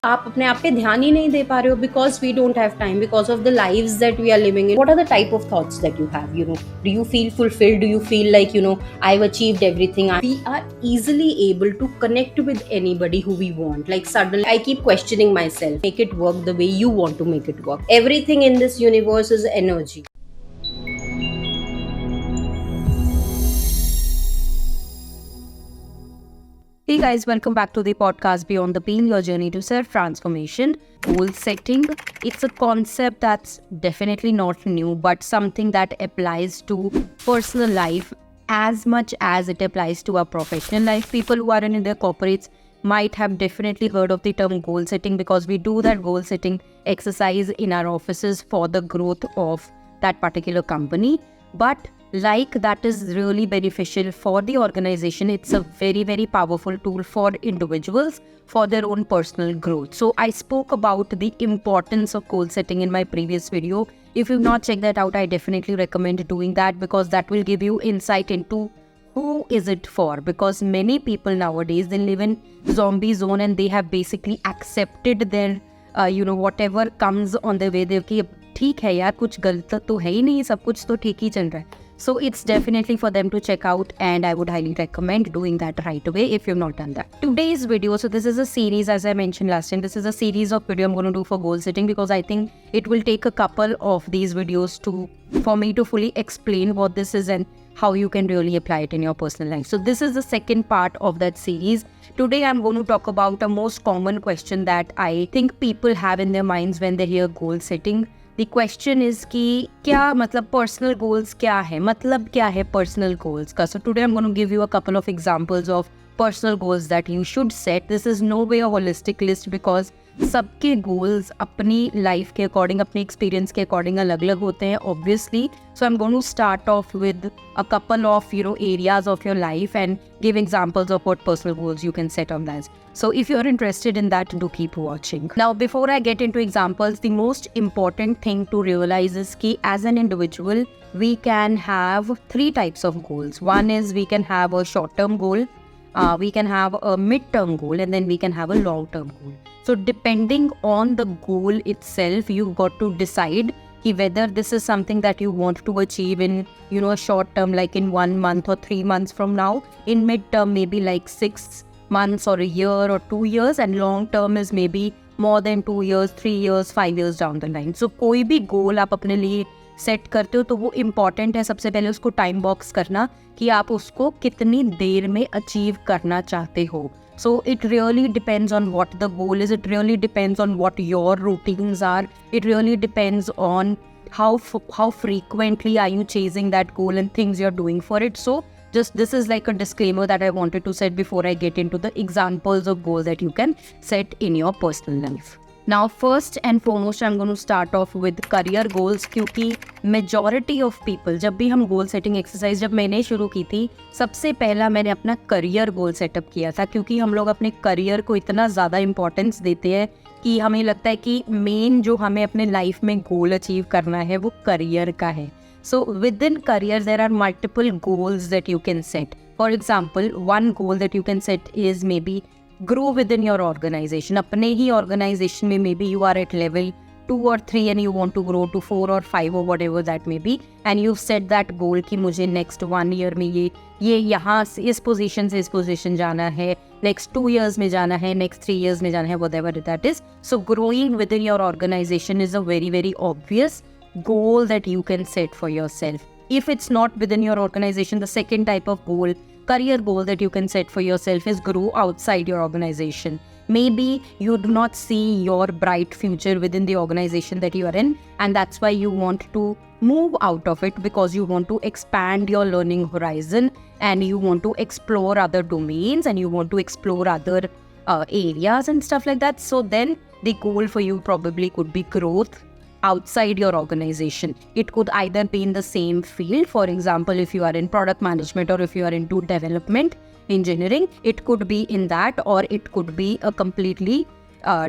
आप अपने आप पे ध्यान ही नहीं दे पा रहे हो because we don't have time because of the lives that we are living in. What are the type of thoughts that you have? Do you feel fulfilled? Do you feel like, I've achieved everything? We are easily able to connect with anybody who we want. Like suddenly I keep questioning myself, make it work the way you want to make it work. Everything in this universe is energy. Hey guys, welcome back to the podcast Beyond the Pain, your journey to self-transformation. Goal setting, it's a concept that's definitely not new, but something that applies to personal life as much as it applies to our professional life. People who are in their corporates might have definitely heard of the term goal setting because we do that goal setting exercise in our offices for the growth of that particular company. But like that is really beneficial for the organization. It's a very, very powerful tool for individuals for their own personal growth. So I spoke about the importance of goal setting in my previous video. If you've not checked that out, I definitely recommend doing that because that will give you insight into who is it for. Because many people nowadays, they live in zombie zone and they have basically accepted their whatever comes on the way. They कि ठीक है यार, कुछ गलत तो है ही नहीं, सब कुछ तो ठीक ही चल रहा है. So it's definitely for them to check out, and I would highly recommend doing that right away if you've not done that. Today's video, so this is a series, as I mentioned last time, this is a series of video I'm going to do for goal setting because I think it will take a couple of these videos for me to fully explain what this is and how you can really apply it in your personal life. So this is the second part of that series. Today I'm going to talk about a most common question that I think people have in their minds when they hear goal setting. The question is कि क्या मतलब personal goals क्या है, मतलब क्या है personal goals का. So today I'm going to give you a couple of examples of personal goals that you should set. This is no way a holistic list because सबके goals अपनी life के according, अपने experience के according अलग अलग होते हैं obviously. So I'm going to start off with a couple of areas of your life and give examples of what personal goals you can set on that. So if you're interested in that, do keep watching. Now before I get into examples, the most important thing to realize is that as an individual, we can have three types of goals. One is we can have a short-term goal, we can have a mid-term goal, and then we can have a long-term goal. So depending on the goal itself, you've got to decide whether this is something that you want to achieve in a short term, like in 1 month or 3 months from now, in mid-term maybe like 6 months or a year or 2 years, and long term is maybe more than 2 years, 3 years, 5 years down the line. So कोई भी goal आप अपने लिए set करते हो तो वो important है सबसे पहले उसको टाइम बॉक्स करना कि आप उसको कितनी देर में अचीव करना चाहते हो. So it really depends on what the goal is. It really depends on what your routines are. It really depends on how frequently are you chasing that goal and things you're doing for it. So just this is like a disclaimer that I wanted to set before I get into the examples of goals that you can set in your personal life. Now first and foremost I'm going to start off with career goals क्योंकि majority of people, जब भी हम goal setting exercise जब मैंने शुरू की थी, सबसे पहला मैंने अपना career goal setup किया था क्योंकि हम लोग अपने career को इतना ज़्यादा importance देते हैं कि हमें लगता है कि main जो हमें अपने life में goal achieve करना है वो career का है. So within career there are multiple goals that you can set. For example, one goal that you can set is maybe grow within your organization. अपने ही organization में maybe you are at level 2 or 3 and you want to grow to 4 or 5 or whatever that may be, and you've set that goal कि मुझे next 1 year में ये यहाँ से इस position से इस position जाना है, next 2 years में जाना है, next 3 years में जाना है, whatever that is. So growing within your organization is a very, very obvious goal that you can set for yourself. If it's not within your organization, the second type of goal, career goal that you can set for yourself is grow outside your organization. Maybe you do not see your bright future within the organization that you are in, and that's why you want to move out of it because you want to expand your learning horizon and you want to explore other domains and you want to explore other areas and stuff like that. So then the goal for you probably could be growth outside your organization. It could either be in the same field. For example, if you are in product management or if you are into development engineering, it could be in that, or it could be a completely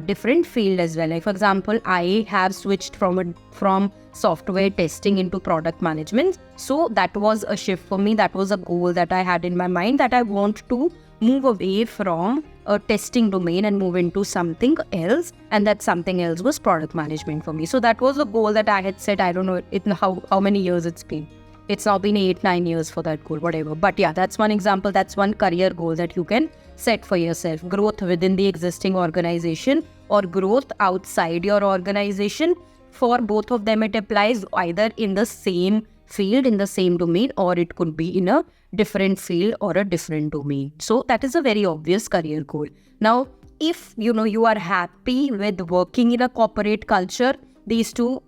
different field as well. Like for example, I have switched from software testing into product management. So that was a shift for me. That was a goal that I had in my mind that I want to move away from a testing domain and move into something else, and that something else was product management for me. So that was a goal that I had set. I don't know how many years it's been. It's now been 8-9 years for that goal, whatever. But yeah, that's one example. That's one career goal that you can set for yourself. Growth within the existing organization or growth outside your organization. For both of them, it applies either in the same field, in the same domain, or it could be in a different field or a different domain. So that is a very obvious career goal. Now, if you are happy with working in a corporate culture,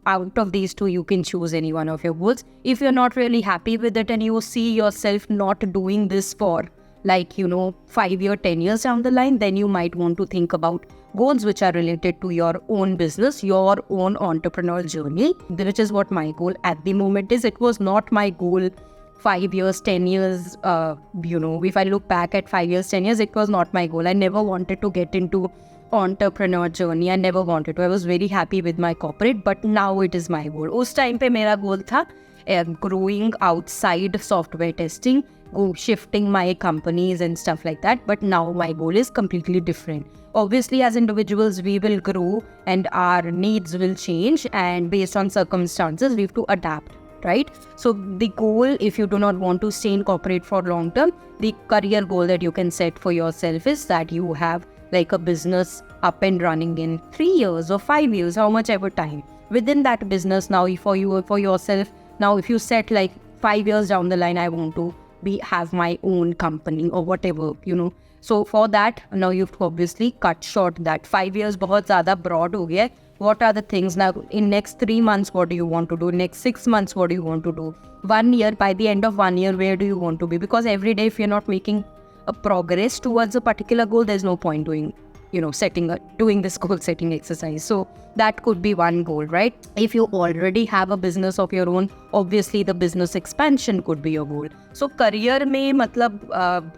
out of these two, you can choose any one of your goals. If you're not really happy with it and you see yourself not doing this for 5 years, 10 years down the line, then you might want to think about goals which are related to your own business, your own entrepreneurial journey, which is what my goal at the moment is. It was not my goal 5 years, 10 years, if I look back at 5 years, 10 years, it was not my goal. I never wanted to get into entrepreneur journey. I never wanted to. I was very happy with my corporate, but now it is my goal. उस time पे मेरा goal था growing outside software testing, shifting my companies and stuff like that. But now my goal is completely different. Obviously, as individuals, we will grow and our needs will change, and based on circumstances, we have to adapt. Right? So the goal, if you do not want to stay in corporate for long term, the career goal that you can set for yourself is that you have like a business up and running in 3 years or 5 years, how much ever time. Within that business now, for yourself, now if you set like 5 years down the line, I want to have my own company or whatever, So for that, now you have to obviously cut short that. 5 years बहुत ज़्यादा broad हो गया है. What are the things now? In next 3 months, what do you want to do? Next 6 months, what do you want to do? 1 year, by the end of 1 year, where do you want to be? Because every day, if you're not making a progress towards a particular goal, there's no point doing this goal setting exercise. So that could be one goal, right? If you already have a business of your own, obviously the business expansion could be your goal. So career में मतलब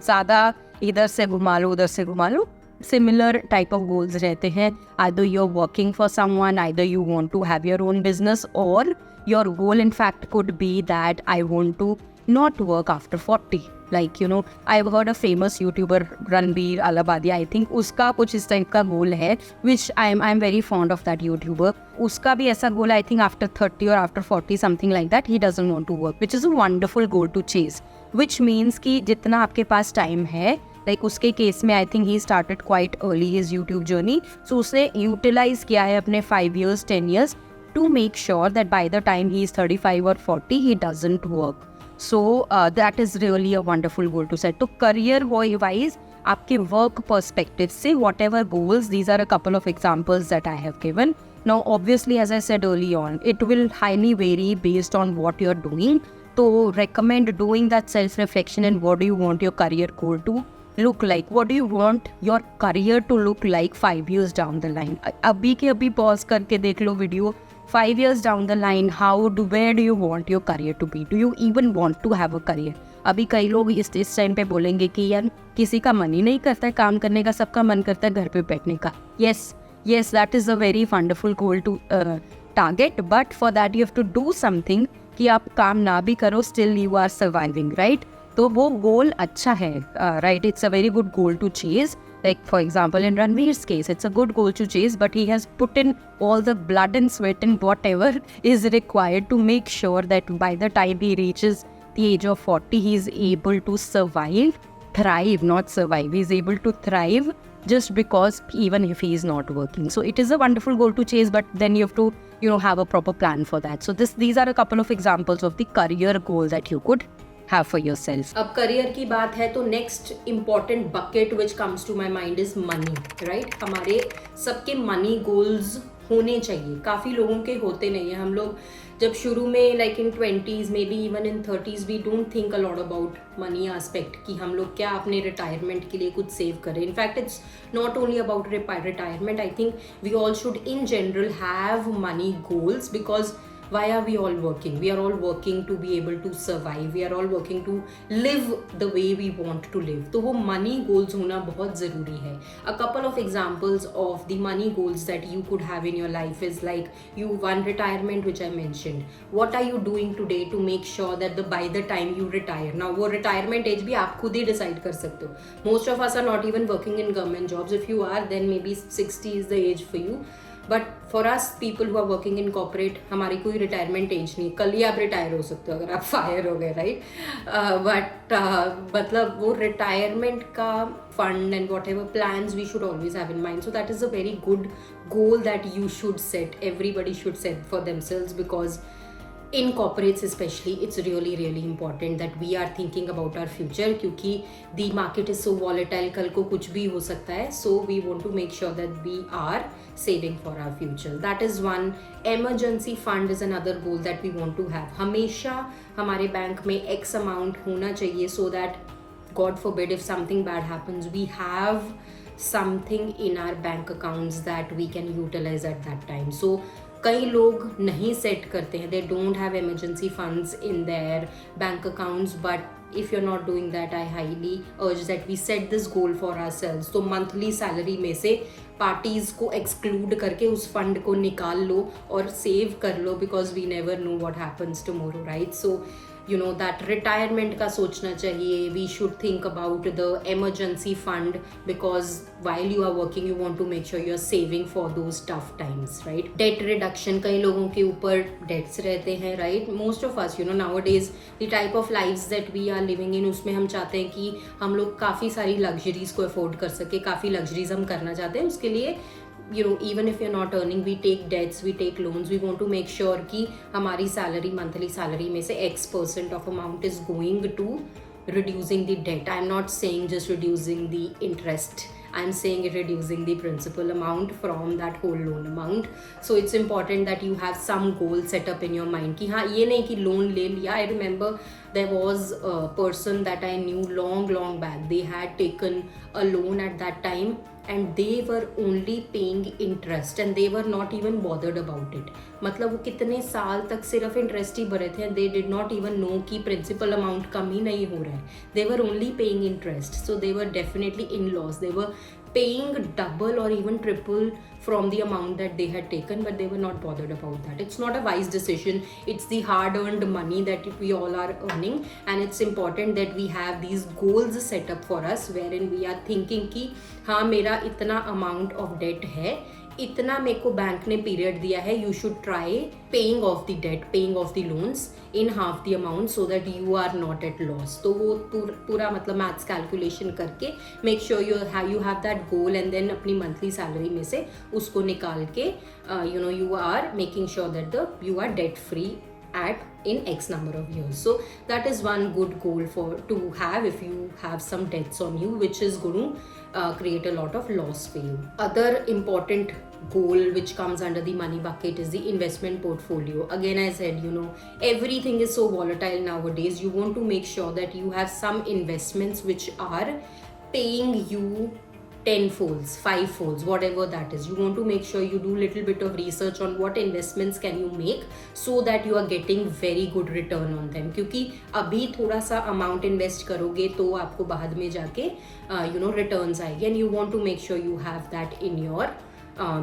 ज़्यादा इधर से घुमा लो उधर से घुमा लो, similar type of goals रहते हैं. Either you're working for someone, either you want to have your own business, or your goal in fact could be that I want to not work after 40. I've heard a famous YouTuber, Ranbir Alabadi, I think उसका कुछ इस type का गोल है, which I'm very fond of that YouTuber. उसका भी ऐसा गोल है, I think after 30 or after 40, something like that, he doesn't want to work, which is a wonderful goal to chase. Which means कि जितना आपके पास टाइम है, उसके केस में I think he started quite early his YouTube journey. So उसने utilize किया है अपने 5 years, 10 years to make sure that by the time he is 35 or 40, he doesn't work. So that is really a wonderful goal to set. So career wise, आपके work perspective से whatever goals, these are a couple of examples that I have given. Now obviously, as I said early on, it will highly vary based on what you're doing. So recommend doing that self-reflection and what do you want your career goal to look like? What do you want your career to look like 5 years down the line? अभी के अभी pause करके देख लो video. 5 years down the line, where do you want your career to be? Do you even want to have a career? अभी कई लोग इस time पे बोलेंगे कि यार किसी का मन ही नहीं करता है काम करने का, सबका मन करता है घर पे बैठने का. Yes, that is a very wonderful goal to target, but for that you have to do something कि आप काम ना भी करो, still you are surviving, right? तो वो गोल अच्छा है, right? It's a very good goal to chase. Like for example, in Ranveer's case, it's a good goal to chase, but he has put in all the blood and sweat and whatever is required to make sure that by the time he reaches the age of 40, he is able to thrive, not survive. He's able to thrive just because even if he is not working. So it is a wonderful goal to chase, but then you have to, have a proper plan for that. So these are a couple of examples of the career goal that you could have for yourself. अब career की बात है तो next important bucket which comes to my mind is money, right? हमारे सबके money goals होने चाहिए. काफ़ी लोगों के होते नहीं है. हम लोग जब शुरू में like in 20s maybe even in 30s we don't think a lot about money aspect कि हम लोग क्या अपने रिटायरमेंट के लिए कुछ सेव करें. In fact it's not only about retirement. I think we all should in general have money goals because why are we all working? We are all working to be able to survive. We are all working to live the way we want to live. तो वो money goals होना बहुत ज़रूरी है. A couple of examples of the money goals that you could have in your life is like one retirement which I mentioned. What are you doing today to make sure that by the time you retire, now वो retirement age भी आप खुद ही decide कर सकते हो. Most of us are not even working in government jobs. If you are, then maybe 60 is the age for you. But for us people who are working in corporate, हमारी कोई retirement age नहीं, कल ही आप retire हो सकते हो अगर आप फायर हो गए, राइट. बट मतलब वो रिटायरमेंट का fund and whatever plans we should always have in mind. So that is a very good goal that you should set, everybody should set for themselves, because in corporates especially it's really important that we are thinking about our future, क्योंकि the market is so volatile, कल को कुछ भी हो सकता है. So we want to make sure that we are saving for our future. That is one. Emergency fund is another goal that we want to have. हमेशा हमारे bank में X amount होना चाहिए, so that God forbid if something bad happens, we have something in our bank accounts that we can utilize at that time. So कई लोग नहीं set करते हैं, they don't have emergency funds in their bank accounts. But if you are not doing that, I highly urge that we set this goal for ourselves. तो monthly salary में से parties को exclude करके उस fund को निकाल लो और save कर लो, because we never know what happens tomorrow, right. So you know that retirement का सोचना चाहिए. we should think about the emergency fund, because while you are working you want to make sure you are saving for those tough times, right. debt reduction, कई लोगों के ऊपर debts रहते हैं, right. most of us, you know, nowadays the type of lives that we are living in, उसमें हम चाहते हैं कि हम लोग काफ़ी सारी luxuries को afford कर सके, काफ़ी luxuries हम करना चाहते हैं. उसके लिए you know, even if you're not earning, we take debts, we take loans. We want to make sure कि हमारी salary, monthly salary में से X% of amount is going to reducing the debt. I'm not saying just reducing the interest. I'm saying reducing the principal amount from that whole loan amount. So it's important that you have some goal set up in your mind कि हाँ ये नहीं कि loan ले लिया. I remember there was a person that I knew long back. They had taken a loan at that time and they were only paying interest and they were not even bothered about it. मतलब वो कितने साल तक सिर्फ interest ही भरे थे. They did not even know कि principal amount कम ही नहीं हो रहा है. They were only paying interest. So they were definitely in loss. They were paying double or even triple from the amount that they had taken, but they were not bothered about that. It's not a wise decision. It's the hard-earned money that we all are earning, and it's important that we have these goals set up for us, wherein we are thinking कि हाँ मेरा इतना amount of debt है, इतना मेरे को bank ने period दिया है, you should try paying off the debt, paying off the loans in half the amount so that you are not at loss. तो वो पूरा मतलब मैथ्स कैलकुलेशन करके make sure you have that goal and then अपनी monthly salary में से उसको निकाल के you know you are making sure that you are debt free at in X number of years. So that is one good goal to have if you have some debts on you, which is going to create a lot of loss for you. Other important goal which comes under the money bucket is the investment portfolio. Again, I said, you know, everything is so volatile nowadays. You want to make sure that you have some investments which are paying you 10 folds, 5 folds, whatever that is. You want to make sure you do little bit of research on what investments can you make so that you are getting very good return on them. क्योंकि अभी थोड़ा सा amount invest करोगे तो आपको बाद में जाके you know returns आएगी, and you want to make sure you have that in your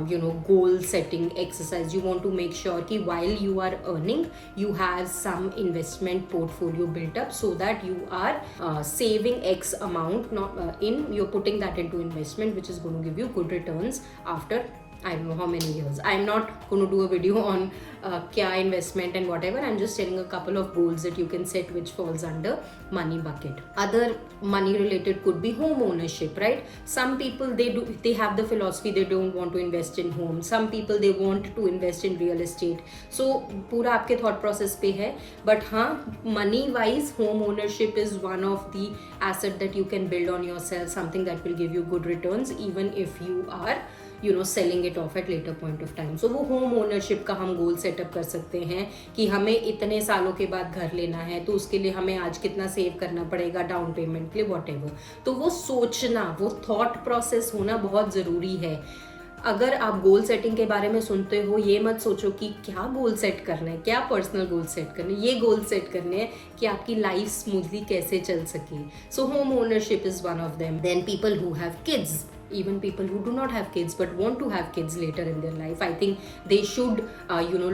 you know goal setting exercise. You want to make sure कि while you are earning you have some investment portfolio built up so that you are saving X amount, not you're putting that into investment which is going to give you good returns after I don't know how many years. I'm not going to do a video on kya investment and whatever. I'm just telling a couple of goals that you can set which falls under money bucket. Other money related could be home ownership, right? Some people they have the philosophy they don't want to invest in home. Some people they want to invest in real estate. So पूरा आपके thought process पे है. But हाँ, money wise home ownership is one of the asset that you can build on yourself, something that will give you good returns even if you are you know selling it off at later point of time. So वो home ownership का हम गोल setup कर सकते हैं कि हमें इतने सालों के बाद घर लेना है तो उसके लिए हमें आज कितना सेव करना पड़ेगा डाउन पेमेंट के लिए, वॉट एवर. तो वो सोचना, वो थॉट प्रोसेस होना बहुत ज़रूरी है. अगर आप गोल सेटिंग के बारे में सुनते हो, ये मत सोचो कि क्या गोल सेट करना है, क्या पर्सनल गोल सेट करना है। ये गोल सेट करने हैं कि आपकी लाइफ स्मूथली कैसे चल सके। So home ownership is one of them. Then people who have kids, even people who do not have kids but want to have kids later in their life, I think they should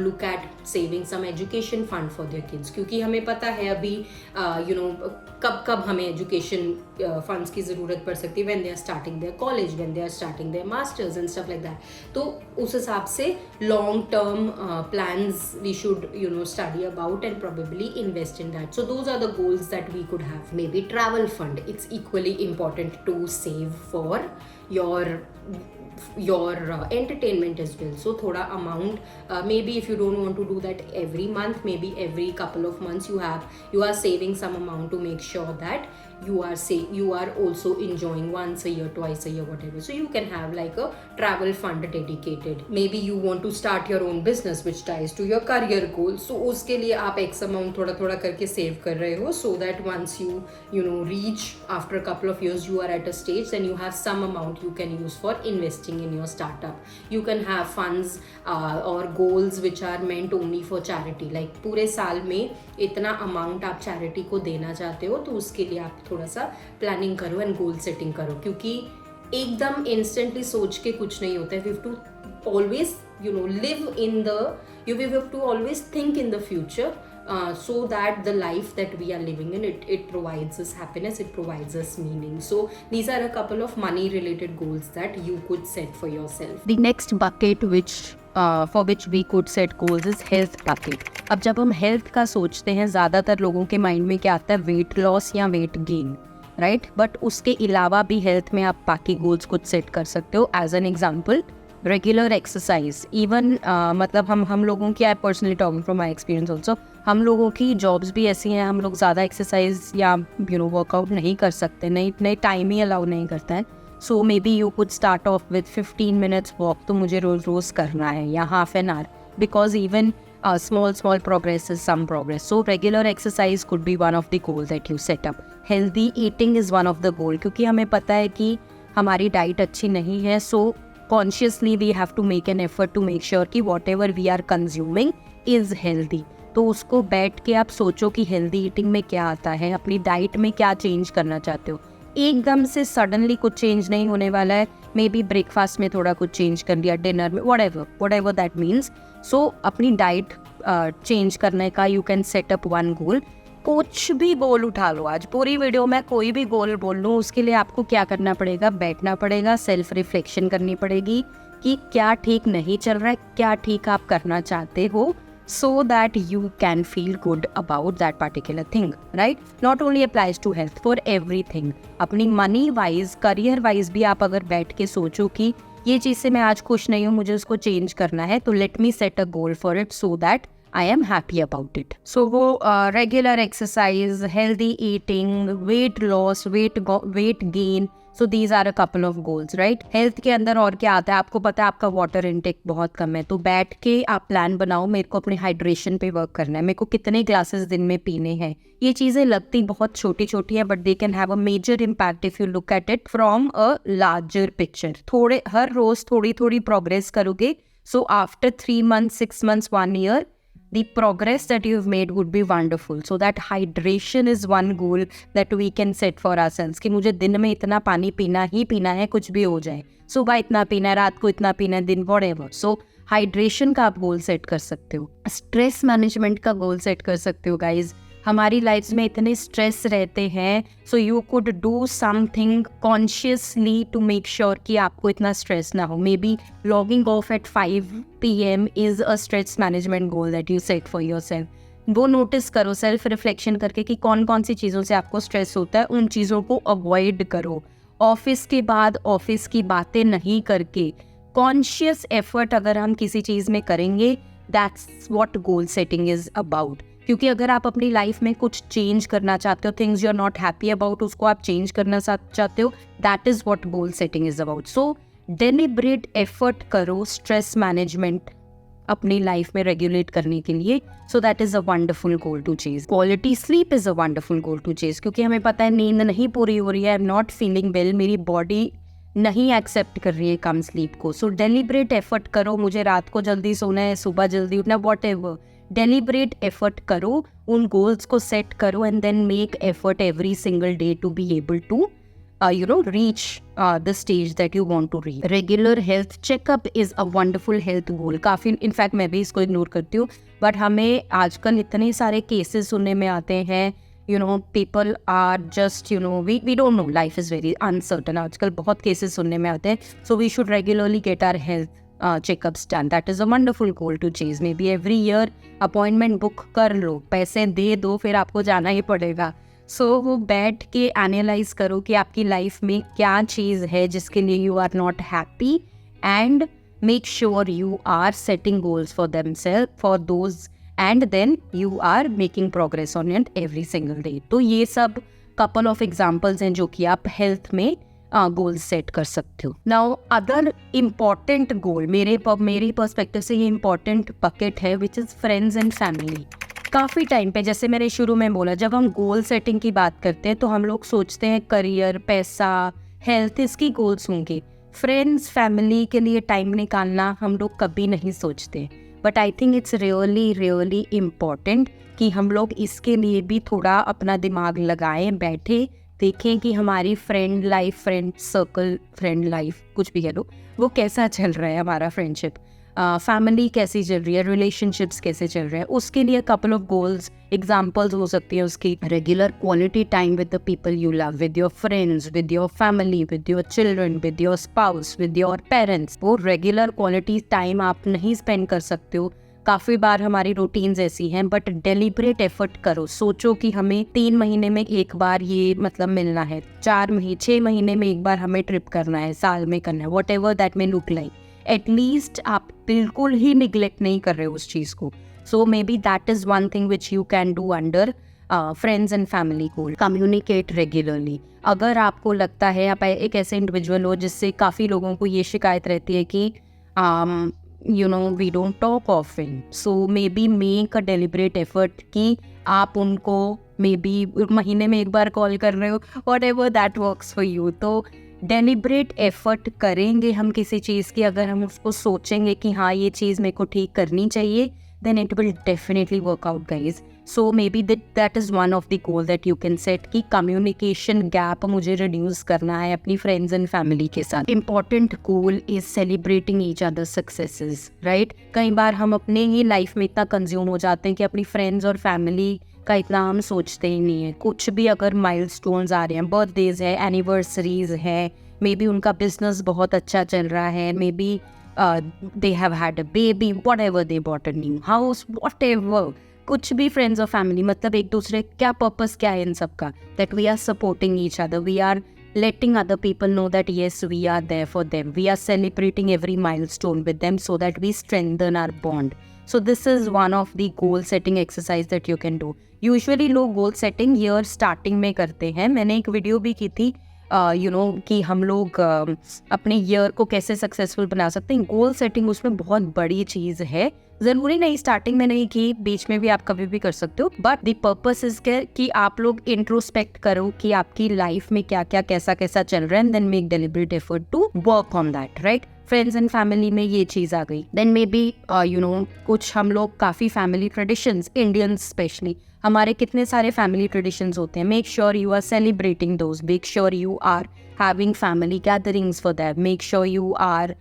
look at saving some education fund for their kids, क्योंकि हमें पता है अभी कब हमें education funds की ज़रूरत पड़ सकती है, when they are starting their college, when they are starting their masters and stuff like that। तो उस हिसाब से long term plans we should study about and probably invest in that। So those are the goals that we could have। Maybe travel fund, it's equally important to save for your entertainment as well। So thoda amount, maybe if you don't want to do that every month, maybe every couple of months you are saving some amount to make sure that you are also enjoying once a year, twice a year, whatever। So you can have like a travel fund dedicated। Maybe you want to start your own business which ties to your career goals, so उसके लिए आप X amount थोड़ा थोड़ा करके save कर रहे हो, so that once you reach after a couple of years you are at a stage, then you have some amount you can use for investing in your startup। You can have funds or goals which are meant only for charity, like पूरे साल में इतना amount आप charity को देना चाहते हो, तो उसके लिए आप थोड़ा सा प्लानिंग करो एंड गोल सेटिंग करो, क्योंकि एकदम इंस्टेंटली सोच के कुछ नहीं होता है। We have to always live in the we have to always think in the future, so that the life that we are living in, it provides us happiness, it provides us meaning। So these are a couple of money related goals that you could set for yourself। The next bucket for which we could set goals is health bucket। अब जब हम health का सोचते हैं, ज़्यादातर लोगों के mind में क्या आता है, वेट लॉस या वेट गेन, राइट। बट उसके अलावा भी हेल्थ में आप बाकी गोल्स कुछ सेट कर सकते हो। As an example, regular exercise. Even मतलब हम लोगों की, I personally talking from my experience also, हम लोगों की जॉब्स भी ऐसी हैं, हम लोग ज़्यादा एक्सरसाइज या वर्कआउट नहीं कर सकते, नहीं टाइम ही अलाउ नहीं करता है। So maybe you could start off with 15 minutes walk, तो मुझे रोज़ करना है, या half an hour, because even small progress is some progress। So regular exercise could be one of the goals that you set up। Healthy eating is one of the goal, क्योंकि हमें पता है कि हमारी डाइट अच्छी नहीं है, so consciously we have to make an effort to make sure कि whatever we are consuming is healthy। तो उसको बैठ के आप सोचो कि हेल्दी ईटिंग में क्या आता है, अपनी डाइट में क्या चेंज करना चाहते हो। एकदम से सडनली कुछ चेंज नहीं होने वाला है, मे बी ब्रेकफास्ट में थोड़ा कुछ चेंज कर लिया, डिनर में, whatever that means। सो अपनी डाइट चेंज करने का you can set up one goal. कुछ भी गोल उठा लो, आज पूरी वीडियो में कोई भी गोल बोल लूँ, उसके लिए आपको क्या करना पड़ेगा, बैठना पड़ेगा, सेल्फ रिफ्लेक्शन करनी पड़ेगी कि क्या ठीक नहीं चल रहा है, क्या ठीक आप करना चाहते हो, so that you can feel good about that particular thing, right? Not only applies to health, for everything। अपनी मनी वाइज, करियर वाइज भी आप अगर बैठ के सोचो कि ये चीज़ से मैं आज खुश नहीं हूँ, मुझे उसको चेंज करना है, तो let me set a goal for it so that I am happy about it। So वो regular exercise, healthy eating, weight loss, weight gain, so these are a couple of goals, right? Health के अंदर और क्या आता है, आपको पता है आपका water intake बहुत कम है, तो बैठ के आप प्लान बनाओ, मेरे को अपने हाइड्रेशन पे वर्क करना है, मेरे को कितने ग्लासेस दिन में पीने हैं। ये चीज़ें लगती बहुत छोटी छोटी हैं, but they can have a major impact if you look at it from a larger picture. हर रोज थोड़ी थोड़ी प्रोग्रेस करोगे, so after 3 months, 6 months, 1 year, the progress that you've made would be wonderful। So that hydration is one goal that we can set for ourselves कि मुझे दिन में इतना पानी पीना ही पीना है, कुछ भी हो जाए, सुबह इतना पीना है, रात को इतना पीना है, दिन whatever। So हाइड्रेशन का आप गोल सेट कर सकते हो, स्ट्रेस मैनेजमेंट का गोल सेट कर सकते हो। गाइज, हमारी लाइफ में इतने स्ट्रेस रहते हैं, so you could do something consciously to make sure कि आपको इतना स्ट्रेस ना हो। Maybe logging off at 5 PM is a stress management goal that you set for your self. वो नोटिस करो सेल्फ रिफ्लेक्शन करके कि कौन कौन सी चीज़ों से आपको स्ट्रेस होता है, उन चीज़ों को अवॉइड करो। ऑफिस के बाद ऑफिस की बातें नहीं करके कॉन्शियस एफर्ट अगर हम किसी चीज़ में करेंगे, that's what goal setting is about. क्योंकि अगर आप अपनी लाइफ में कुछ चेंज करना चाहते हो, things you are not happy about, उसको आप चेंज करना चाहते हो, that is what goal setting is about. So deliberate effort करो स्ट्रेस मैनेजमेंट अपनी लाइफ में रेगुलेट करने के लिए, so that is a wonderful goal to chase. Quality sleep is a wonderful goal to chase, क्योंकि हमें पता है नींद नहीं पूरी हो रही है, I am not feeling well, मेरी बॉडी नहीं एक्सेप्ट कर रही है कम स्लीप को, सो डेलिब्रेट एफर्ट करो, मुझे रात को जल्दी सोना है, सुबह जल्दी उठना, वॉट एवर, डेलिब्रेट एफर्ट करो, उन गोल्स को सेट करो and then make effort every single day to be able to reach the stage that you want to reach. Regular health checkup is a wonderful health goal. काफ़ी in fact मैं भी इसको ignore करती हूँ, but हमें आजकल इतने सारे केसेस सुनने में आते हैं, people are just, we don't know, life is very uncertain. आजकल बहुत केसेस सुनने में आते हैं, so we should regularly get our health checkups done. That is a wonderful goal to chase. Maybe every year appointment book कर लो, पैसे दे दो, फिर आपको जाना ही पड़ेगा. वो बैठ के एनालाइज करो कि आपकी लाइफ में क्या चीज़ है जिसके लिए you are not happy, and make sure you are setting goals for themselves for those, and then you are making progress on it every single day. तो ये सब कपल ऑफ एग्जाम्पल्स हैं जो कि आप हेल्थ में गोल्स सेट कर सकते हो. नाउ अदर इम्पॉर्टेंट गोल, मेरे पर्सपेक्टिव से ये इम्पॉर्टेंट बकेट है, which is friends and family. काफ़ी टाइम पे, जैसे मैंने शुरू में बोला, जब हम गोल सेटिंग की बात करते हैं तो हम लोग सोचते हैं करियर, पैसा, हेल्थ, इसकी गोल्स होंगे. फ्रेंड्स फैमिली के लिए टाइम निकालना हम लोग कभी नहीं सोचते, but I think it's really important कि हम लोग इसके लिए भी थोड़ा अपना दिमाग लगाएं, बैठे देखें कि हमारी friend life, friend circle, friend life कुछ भी कह लो, वो कैसा चल रहा है, हमारा फ्रेंडशिप, फैमिली कैसी चल रही है, रिलेशनशिप्स कैसे चल रहे हैं. उसके लिए कपल ऑफ गोल्स, एग्जाम्पल्स हो सकती है उसकी. Regular quality time with the people you love, with your friends, with your family, with your children, with your spouse, with your parents. वो रेगुलर क्वालिटी टाइम आप नहीं स्पेंड कर सकते हो. काफ़ी बार हमारी रूटीन्स ऐसी हैं, बट डेलिब्रेट एफर्ट करो. सोचो कि हमें 3 महीने में एक बार ये मिलना है, 6 महीने में एक बार हमें ट्रिप करना है, साल में करना है, what ever that may look like. At least आप बिल्कुल ही निग्लेक्ट नहीं कर रहे हो उस चीज़ को. So maybe that is one thing which you can do under friends and family goal. Communicate regularly. अगर आपको लगता है आप एक ऐसे इंडिविजुअल हो जिससे काफ़ी लोगों को ये शिकायत रहती है कि we don't talk often, so maybe make a deliberate effort कि आप उनको maybe महीने में एक बार कॉल कर रहे हो, whatever that works for you. तो डेलिब्रेट एफर्ट करेंगे हम किसी चीज़ की, अगर हम उसको सोचेंगे कि हाँ ये चीज़ मेरे को ठीक करनी चाहिए, then it will definitely work out, guys. So maybe that is one of the goal that you can set कि communication gap मुझे reduce करना है अपनी friends and family के साथ. Important goal is celebrating each other's successes, right? कई बार हम अपने ही life में इतना consume हो जाते हैं कि अपनी friends और family का इतना हम सोचते ही नहीं है. कुछ भी अगर milestones आ रहे हैं, birthdays है, anniversaries है, maybe उनका business बहुत अच्छा चल रहा है, maybe they have had a baby, whatever, they bought a new house, whatever, कुछ भी फ्रेंड्स और फैमिली, मतलब एक दूसरे क्या पर्पस क्या है इन सब का, that we are supporting each other, we are letting other people know that yes, we are there for them, we are celebrating every milestone with them so that we strengthen our bond. So this is one of the goal setting exercise that you can do. Usually लोग goal setting year starting में करते हैं. मैंने एक video भी की थी कि हम लोग अपने ईयर को कैसे सक्सेसफुल बना सकते हैं. गोल सेटिंग उसमें बहुत बड़ी चीज़ है. ज़रूरी नहीं स्टार्टिंग में नहीं की, बीच में भी आप कभी भी कर सकते हो, बट द पर्पस इज कि आप लोग इंट्रोस्पेक्ट करो कि आपकी लाइफ में क्या क्या कैसा कैसा चल रहा है, and then make deliberate effort to work on that, right. Friends and family में ये चीज़ आ गई. देन मे बी कुछ हम लोग काफ़ी फैमिली ट्रेडिशंस, इंडियंस स्पेशली, हमारे कितने सारे फैमिली ट्रेडिशंस होते हैं. Make sure you are celebrating those, make sure you are having family gatherings for that, make sure you are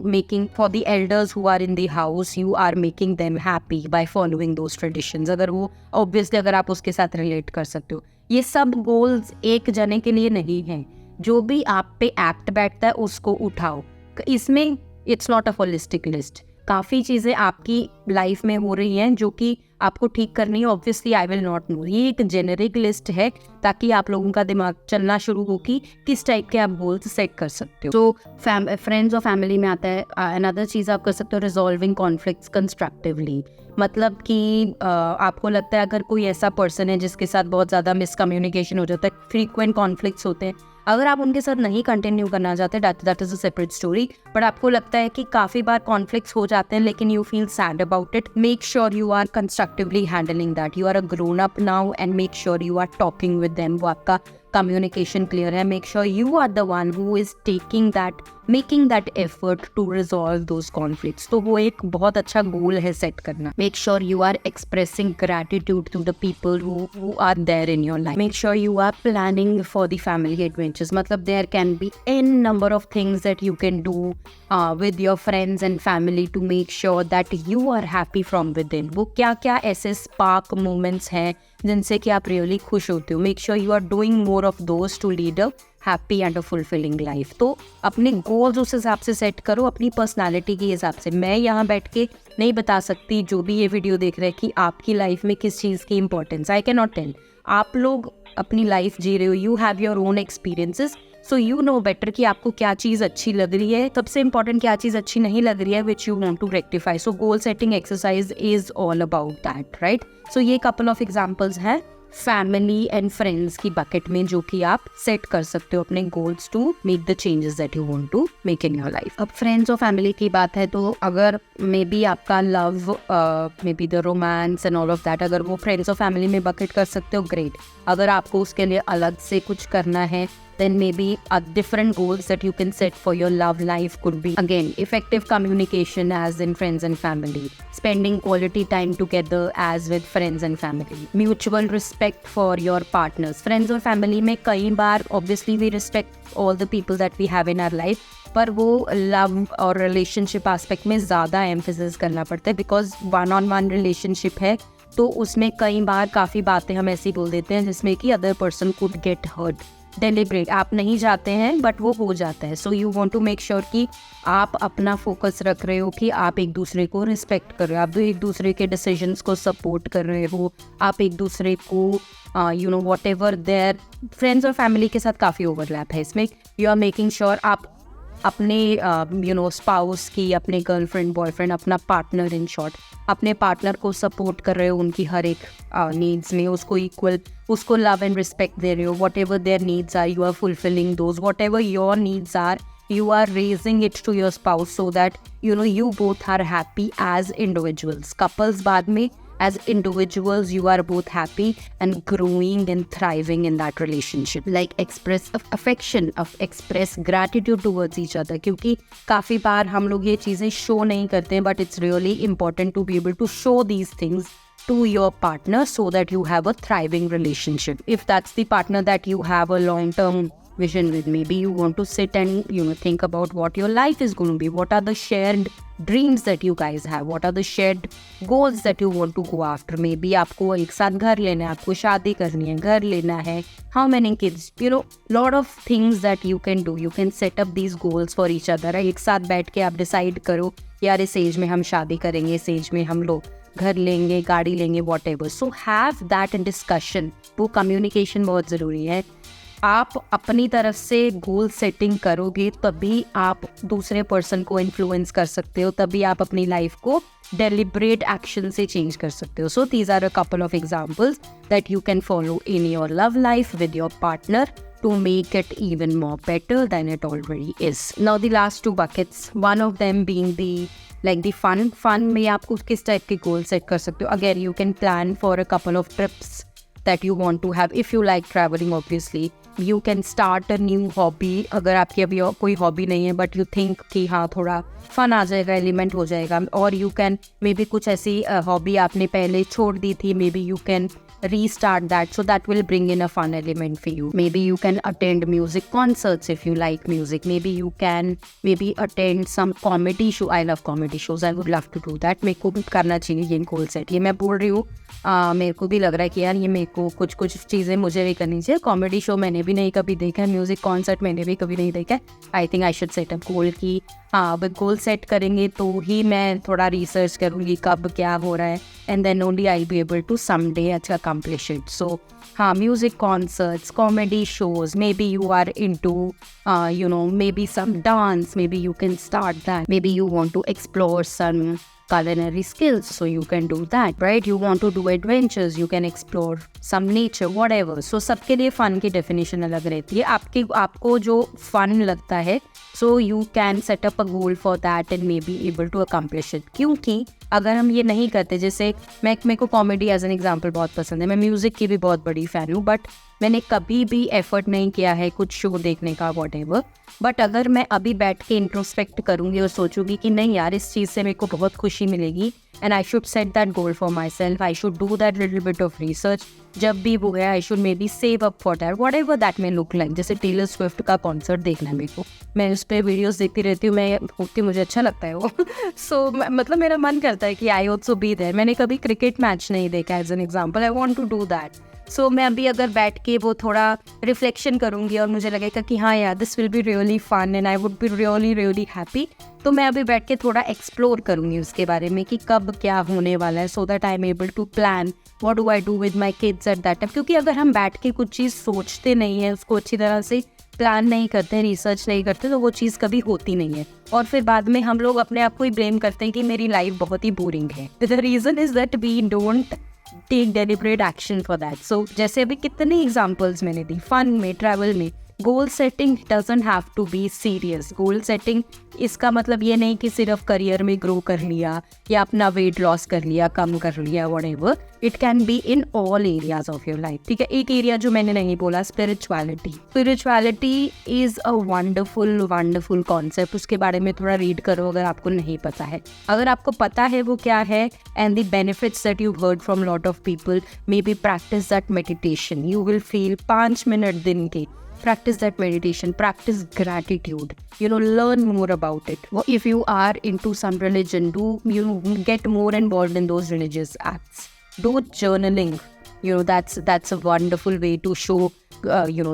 making for the elders who are in the house, you are making them happy by following those traditions. अगर वो obviously अगर आप उसके साथ relate कर सकते हो. ये सब goals एक जने के लिए नहीं हैं. जो भी आप पे एक्ट बैठता है उसको उठाओ. इसमें it's not a holistic list. काफ़ी चीज़ें आपकी लाइफ में हो रही हैं जो कि आपको ठीक करनी है. Obviously I will not know. ये एक जेनेरिक लिस्ट है ताकि आप लोगों का दिमाग चलना शुरू हो कि किस टाइप के आप गोल्स सेट कर सकते हो. तो फ्रेंड्स और फैमिली में आता है. अनदर चीज़ आप कर सकते हो, रिजॉल्विंग कॉन्फ्लिक्ट्स कंस्ट्रक्टिवली. मतलब कि आपको लगता है अगर कोई ऐसा पर्सन है जिसके साथ बहुत ज़्यादा मिसकम्युनिकेशन हो जाता है, फ्रीक्वेंट कॉन्फ्लिक्ट्स होते हैं, अगर आप उनके साथ नहीं कंटिन्यू करना चाहते, that is a separate story. But आपको लगता है कि काफ़ी बार कॉन्फ्लिक्ट्स हो जाते हैं लेकिन you feel sad about it, make sure you are constructively handling that. You are a grown up now and make sure you are talking with them. वो आपका कम्युनिकेशन क्लियर है, make sure you are the one who is making that effort to resolve those conflicts. तो वो एक बहुत अच्छा goal है set करना। Make sure you are expressing gratitude to the people who are there in your life. Make sure you are planning for the family adventures. मतलब there can be an number of things that you can do with your friends and family to make sure that you are happy from within। वो क्या क्या ऐसे spark moments हैं जिनसे कि आप really खुश होते हो। make sure you are doing more of those to lead a happy and a fulfilling life। तो अपने goals उस हिसाब से set करो, अपनी personality के हिसाब से। मैं यहाँ बैठ के नहीं बता सकती जो भी ये वीडियो देख रहे हैं कि आपकी लाइफ में किस चीज़ की importance, I can not tell. आप लोग अपनी लाइफ जी रहे हो, you have your own experiences, so you know better कि आपको क्या चीज़ अच्छी लग रही है, सबसे इंपॉर्टेंट क्या चीज़ अच्छी नहीं लग रही है, which you want to rectify. So goal setting exercise is all about that, right. So ये कपल ऑफ एग्जांपल्स हैं फैमिली एंड फ्रेंड्स की बकेट में जो कि आप सेट कर सकते हो अपने goals to make the changes that you want to make in your life. अब फ्रेंड्स और फैमिली की बात है तो अगर मे बी आपका love, maybe the romance and all of that, अगर वो फ्रेंड्स और फैमिली में बकेट कर सकते हो, ग्रेट। अगर आपको उसके लिए अलग से कुछ करना है, then maybe different goals that you can set for your love life could be, again, effective communication as in friends and family, spending quality time together as with friends and family, mutual respect for your partners। friends और family में कई बार obviously we respect all the people that we have in our life, पर वो love और relationship aspect में ज़्यादा emphasis करना पड़ता है, because one on one relationship है तो उसमें कई बार काफ़ी बातें हम ऐसी बोल देते हैं जिसमें कि other person could get hurt. Deliberate आप नहीं चाहते हैं बट वो हो जाता है। So you want to make sure कि आप अपना फोकस रख रहे हो कि आप एक दूसरे को रिस्पेक्ट कर रहे हो, आप एक दूसरे के डिसीजंस को सपोर्ट कर रहे हो, आप एक दूसरे को you know whatever their. Friends और फैमिली के साथ काफ़ी ओवरलैप है इसमें। यू आर मेकिंग श्योर आप अपने यू नो स्पाउस की, अपने गर्लफ्रेंड बॉयफ्रेंड, अपना पार्टनर, इन शॉर्ट अपने पार्टनर को सपोर्ट कर रहे हो उनकी हर एक नीड्स में, उसको इक्वल, उसको लव एंड रिस्पेक्ट दे रहे हो। Whatever their needs are you are fulfilling those, whatever your needs are you are raising it to your spouse so that you know you both are happy as individuals। couples बाद में as individuals you are both happy and growing and thriving in that relationship, like express affection, express gratitude towards each other। क्योंकि काफ़ी बार हम लोग ये चीज़ें show नहीं करते हैं, but it's really important to be able to show these things to your partner so that you have a thriving relationship। if that's the partner that you have a long term vision with, maybe you want to sit and you know think about what your life is going to be, what are the shared dreams that you guys have, what are the shared goals that you want to go after। maybe आपको एक साथ घर लेना है, आपको शादी करनी है, घर लेना है, how many kids, you know lot of things that you can do, you can set up these goals for each other। एक साथ बैठ के आप डिसाइड करो यार इस एज में हम शादी करेंगे, इस एज में हम लोग घर लेंगे, गाड़ी लेंगे, what ever. So have that discussion. वो कम्युनिकेशन बहुत ज़रूरी है। आप अपनी तरफ से गोल सेटिंग करोगे तभी आप दूसरे पर्सन को इन्फ्लुएंस कर सकते हो, तभी आप अपनी लाइफ को डेलिब्रेट एक्शन से चेंज कर सकते हो। So these are a couple of examples that you can follow in your love life with your partner to make it even more better than it already is। Now the last two buckets, one of them being the fun में आप किस type के goal set कर सकते हो। Again, you can plan for a couple of trips that you want to have if you like traveling obviously। You can start a new hobby। अगर आपकी अभी कोई हॉबी नहीं है बट यू थिंक कि हाँ थोड़ा फन आ जाएगा, एलिमेंट हो जाएगा, और यू कैन मे बी कुछ ऐसी हॉबी आपने पहले छोड़ दी थी, may be you can restart that, so that will bring in a fun element for you। maybe you can attend music concerts if you like music, maybe you can attend some comedy show। I love comedy shows, I would love to do that। मेरे को भी करना चाहिए ये goal set. ये मैं बोल रही हूँ मेरे को भी लग रहा है कि यार ये मेरे को कुछ चीज़ें मुझे भी करनी चाहिए। कॉमेडी शो मैंने भी नहीं कभी देखा है, म्यूज़िक कॉन्सर्ट मैंने भी कभी नहीं देखा है। I think I should set up goal की हाँ अब गोल सेट करेंगे तो ही मैं थोड़ा रिसर्च करूँगी कब क्या हो रहा है, and then only I be able to someday अच्छा अकम्प्लिश इट। सो हाँ, music concerts, comedy shows, maybe you are into you know maybe some dance, maybe you can start that, maybe you want to explore some culinary skills, so you can do that, right? You want to do adventures, you can explore some nature, whatever। so सबके लिए fun की definition अलग रहती है। आपको जो fun लगता है so you can set up a goal for that and maybe able to accomplish it. क्योंकि अगर हम ये नहीं करते, जैसे मेरे को कॉमेडी एज एन एग्जाम्पल बहुत पसंद है, मैं म्यूज़िक की भी बहुत बड़ी फ़ैन हूँ, बट मैंने कभी भी एफर्ट नहीं किया है कुछ शो देखने का वॉटेवर। बट अगर मैं अभी बैठ के इंट्रोस्पेक्ट करूँगी और सोचूंगी कि नहीं यार, इस चीज़ से मेरे को बहुत खुशी मिलेगी and I should set that goal for my self, I should do that little bit of research, जब भी वो है I should may be save up for that what ever that may look like. जैसे Taylor Swift का concert देखना है मेरे को, मैं उस पर वीडियोज़ देखती रहती हूँ, मैं होती मुझे अच्छा लगता है वो सो मतलब मेरा मन करता है कि आई ऑल्सो बी देयर। मैंने कभी क्रिकेट मैच नहीं देखा as an example, I want to do that. So मैं अभी अगर बैठ के वो थोड़ा रिफ्लेक्शन करूँगी और मुझे लगेगा कि हाँ यार, this will be really fun and I would be really happy, तो मैं अभी बैठ के थोड़ा एक्सप्लोर करूँगी उसके बारे में कि कब क्या होने वाला है, so that I am able to plan what do I do with my kids at that time. क्योंकि अगर हम बैठ के कुछ चीज़ सोचते नहीं है, उसको अच्छी तरह से प्लान नहीं करते, रिसर्च नहीं करते, तो वो चीज़ कभी होती नहीं है और फिर बाद में हम लोग अपने आप को ही ब्लेम करते हैं कि मेरी लाइफ बहुत ही बोरिंग है। The reason is that we don't take deliberate action for that. So जैसे अभी कितने एग्जाम्पल्स मैंने दी, फन में, ट्रैवल में, goal setting doesn't have to be serious. Goal setting इसका मतलब ये नहीं कि सिर्फ करियर में ग्रो कर लिया या अपना वेट लॉस कर लिया, कम कर लिया, whatever, it can be in all areas of your life. ठीक है, एक एरिया जो मैंने नहीं बोला, spirituality. Spirituality is a wonderful concept. उसके बारे में थोड़ा रीड करो अगर आपको नहीं पता है। अगर आपको पता है वो क्या है and the benefits that you heard from lot of people, may be practice that meditation, you will feel 5 minute दिन के, practice that meditation, practice gratitude, learn more about it. Well, if you are into some religion, get more involved in those religious acts. Do journaling, that's a wonderful way to show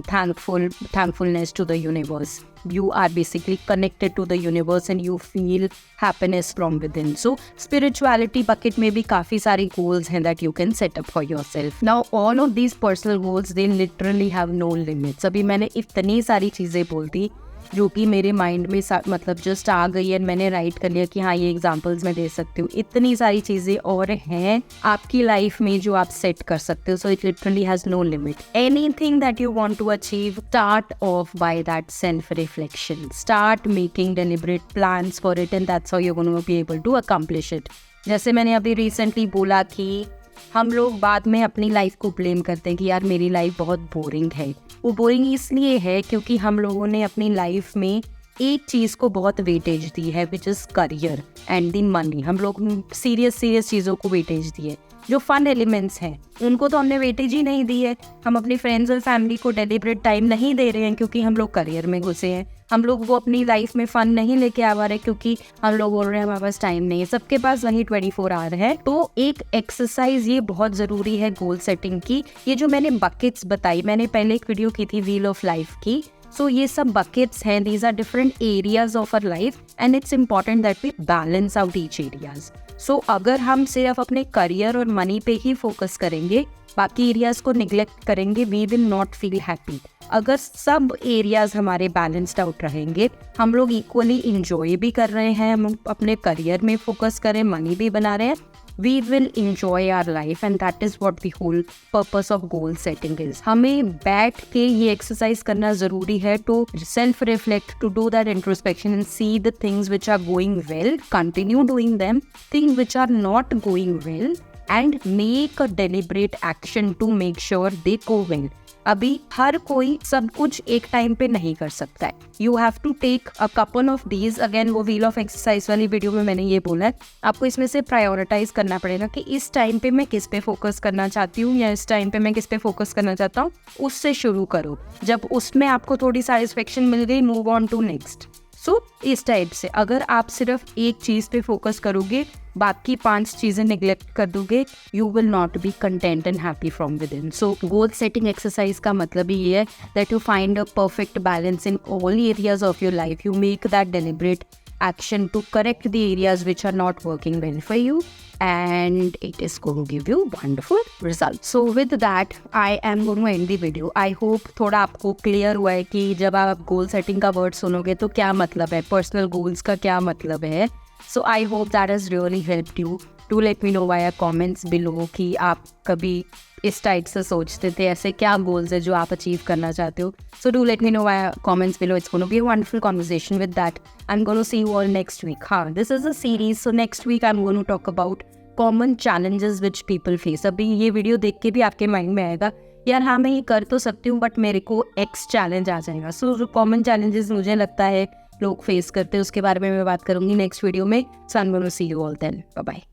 thankfulness to the universe. You are basically connected to the universe and you feel happiness from within. So spirituality bucket में भी काफ़ी सारी goals हैं that you can set up for yourself. Now all of these personal goals, they literally have no limits. अभी मैंने इतनी सारी चीज़ें बोल दी जो कि मेरे माइंड में मतलब जस्ट आ गई है, मैंने राइट कर लिया कि हाँ ये एग्जांपल्स मैं दे सकती हूँ। इतनी सारी चीज़ें और हैं आपकी लाइफ में जो आप सेट कर सकते हो। So it literally has no limit. Anything that you want to achieve, start off by that self reflection, start making deliberate plans for it and that's how you gonna be able to accomplish it. जैसे मैंने अभी recently बोला कि हम लोग बाद में अपनी लाइफ को ब्लेम करते हैं कि यार मेरी लाइफ बहुत बोरिंग है। वो बोरिंग इसलिए है क्योंकि हम लोगों ने अपनी लाइफ में एक चीज़ को बहुत वेटेज दी है, which is career and the money. हम लोग सीरियस चीज़ों को वेटेज दी है। जो फन एलिमेंट्स हैं उनको तो हमने वेटेज ही नहीं दी है। हम अपनी फ्रेंड्स और फैमिली को डेलिब्रेट टाइम नहीं दे रहे हैं क्योंकि हम लोग करियर में घुसे हैं। हम लोग वो अपनी लाइफ में फन नहीं लेके आ रहे क्योंकि हम लोग बोल रहे हैं हमारे पास टाइम नहीं है। सबके पास वही 24 आवर है। तो एक एक्सरसाइज ये बहुत ज़रूरी है गोल सेटिंग की। ये जो मैंने बकेट्स बताई, मैंने पहले एक वीडियो की थी व्हील ऑफ लाइफ की। सो ये सब बकेट्स हैं, these are different areas of our life and it's important that we balance out each areas. So अगर हम सिर्फ अपने करियर और मनी पे ही फोकस करेंगे, बाकी एरियाज को निगलेक्ट करेंगे, we will not feel happy. अगर सब एरियाज हमारे बैलेंस्ड आउट रहेंगे, हम लोग इक्वली इंजॉय भी कर रहे हैं, हम अपने करियर में फोकस करें, मनी भी बना रहे हैं, we will enjoy our life and that is what the whole purpose of goal setting is. हमें बैठ के ये एक्सरसाइज करना ज़रूरी है to self reflect, to do that introspection and see the things which are going well, continue doing them, things which are not going well and make a deliberate action to make sure they go well. अभी हर कोई सब कुछ एक time पे नहीं कर सकता है। You have to take a couple of days. Again वो व्हील ऑफ एक्सरसाइज वाली वीडियो में मैंने ये बोला है, आपको इसमें से प्रायोरिटाइज करना पड़ेगा कि इस टाइम पे मैं किस पे फोकस करना चाहती हूँ या इस टाइम पे मैं किस पे फोकस करना चाहता हूँ, उससे शुरू करो। जब उसमें आपको थोड़ी सेटिस्फेक्शन मिल गई, मूव ऑन टू नेक्स्ट। सो इस टाइप से अगर आप सिर्फ एक चीज़ पे फोकस करोगे, बाकी 5 चीज़ें निगलेक्ट कर दोगे, you will not be content and happy from with in. So goal setting exercise का मतलब ही ये है that you find a perfect balance in all areas of your life. You make that deliberate action to correct the areas which are not working well for you and it is going to give you wonderful results. So with that I am going to end the video. I hope थोड़ा आपको clear हुआ है कि जब आप goal setting का word सुनोगे तो क्या मतलब है, पर्सनल गोल्स का क्या मतलब है। So I hope that has really helped you do let me know via comments below कि आप कभी इस टाइप से सोचते थे, ऐसे क्या गोल्स है जो आप अचीव करना चाहते हो. So do let me know via comments below. It's gonna be a wonderful conversation with that. I am gonna see you all next week. हाँ, this is a series, so next week I am gonna talk about common challenges which people face. अभी ये video देख के भी आपके mind में आएगा यार हाँ मैं ये कर तो सकती हूँ बट मेरे को एक्स चैलेंज आ जाएगा. सो जो कॉमन चैलेंजेस मुझे लगता है लोग फेस करते हैं उसके बारे में मैं बात करूँगी नेक्स्ट वीडियो में. So I am gonna see you all then. Bye bye.